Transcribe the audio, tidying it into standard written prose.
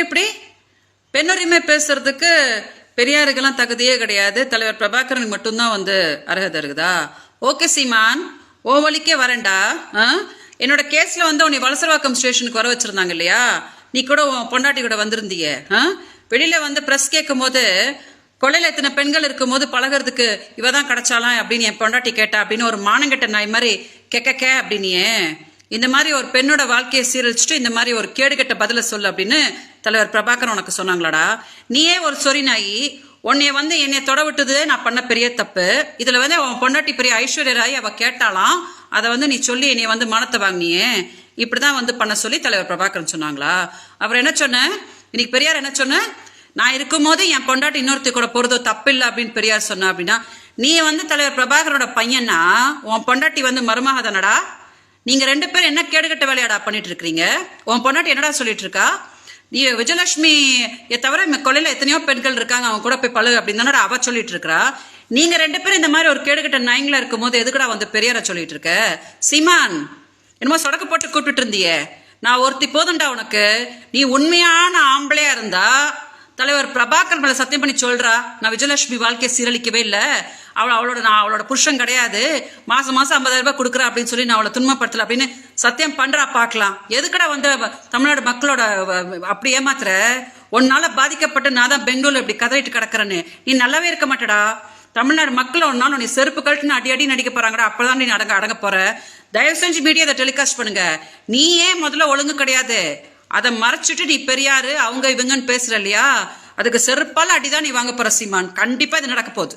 இப்படி பெண்ணுரிமை பேசுறதுக்கு பெரியாருக்கெல்லாம் தகுதியே கிடையாது, தலைவர் பிரபாகரனுக்கு மட்டும்தான் அர்ஹதை இருக்குதா? ஓகே சீமான், ஓ வழிக்கே வரேன்டா. என்னோட கேஸ்ல உன்னை வலசரவாக்கம் ஸ்டேஷனுக்கு வர வச்சிருந்தாங்க இல்லையா? நீ கூட உன் பொண்டாட்டி கூட வந்திருந்தீங்க. வெளியில பிரஸ் கேட்கும் போது கொலையில எத்தனை பெண்கள் இருக்கும் போது பழகிறதுக்கு இவதான் கிடைச்சாலாம் அப்படின்னு என் பொண்டாட்டி கேட்டா அப்படின்னு ஒரு மானங்கெட்ட நாய் மாதிரி கெக்க அப்படின்னியே. இந்த மாதிரி ஒரு பெண்ணோட வாழ்க்கையை சீரழிச்சுட்டு இந்த மாதிரி ஒரு கேடுகெட்ட பதில சொல்லு அப்படின்னு தலைவர் பிரபாகரன் உனக்கு சொன்னாங்களாடா? நீயே ஒரு சொறி நாயி, உன்னைய என்னைய தொட விட்டது நான் பண்ண பெரிய தப்பு. இதுல அவன் பொண்டாட்டி பெரிய ஐஸ்வர்ய ராய் அவ கேட்டாலாம், அதை நீ சொல்லி என்னைய மானத்தை வாங்கினியே, இப்படிதான் பண்ண சொல்லி தலைவர் பிரபாகரன் சொன்னாங்களா? அவர் என்ன சொன்ன இன்னைக்கு பெரியார் என்ன சொன்ன? நான் இருக்கும் போது என் பொண்டாட்டி இன்னொருத்தி கூட போறதோ தப்பு இல்லை அப்படின்னு பெரியார் சொன்ன. அப்படின்னா நீ தலைவர் பிரபாகரோட பையனா, உன் பொண்டாட்டி மருமக தானடா? நீங்க ரெண்டு பேரும் என்ன கேடுகட்ட வேலையாடா பண்ணிட்டு இருக்கீங்க? உன் பொண்டாட்டி என்னடா சொல்லிட்டு இருக்கா? நீ விஜயலட்சுமி தவிர கொலையில எத்தனையோ பெண்கள் இருக்காங்க, அவங்க கூட போய் பழகு அப்படின்னு தானடா அவ சொல்லிட்டு இருக்கா. நீங்க ரெண்டு பேரும் இந்த மாதிரி ஒரு கேடுகட்ட நாயங்களா இருக்கும் போது எதுக்குடா பெரியார சொல்லிட்டு இருக்க? சீமான், என்னமோ சொடக்க போட்டு கூப்பிட்டு இருந்தியே, நான் ஒருத்தி போதும்டா உனக்கு. நீ உண்மையான ஆம்பளையா இருந்தா தலைவர் பிரபாகர் மேல சத்தியம் பண்ணி சொல்றா, நான் விஜயலட்சுமி வாழ்க்கையை சீரழிக்கவே இல்லை, நான் அவளோட புருஷன் கிடையாது, மாசம் 50,000 ரூபாய் கொடுக்குறா அப்படின்னு சொல்லி நான் அவளை துன்பப்படுத்தல அப்படின்னு சத்தியம் பண்றா பார்க்கலாம். எதுக்கடா தமிழ்நாடு மக்களோட அப்படி ஏமாத்துற? உன்னால பாதிக்கப்பட்டு நான் தான் பெங்களூர்ல இப்படி கதறிட்டு கிடக்குறேன்னு நீ நல்லாவே இருக்க மாட்டடா. தமிழ்நாடு மக்கள் ஒரு நாள் நீ செருப்பு கழட்டுன்னு அடி நடிக்க போறாங்கடா, அப்பதான் நீ அடங்க போற. தயவு செஞ்சு மீடியா அதை டெலிகாஸ்ட் பண்ணுங்க. நீ ஏன் முதல்ல ஒழுங்கு கிடையாது, அதை மறைச்சிட்டு நீ பெரியாரு அவங்க இவங்கன்னு பேசுற இல்லையா? அதுக்கு செருப்பால அடிதான் நீ வாங்க போற சீமான். கண்டிப்பா இது நடக்க போகுது.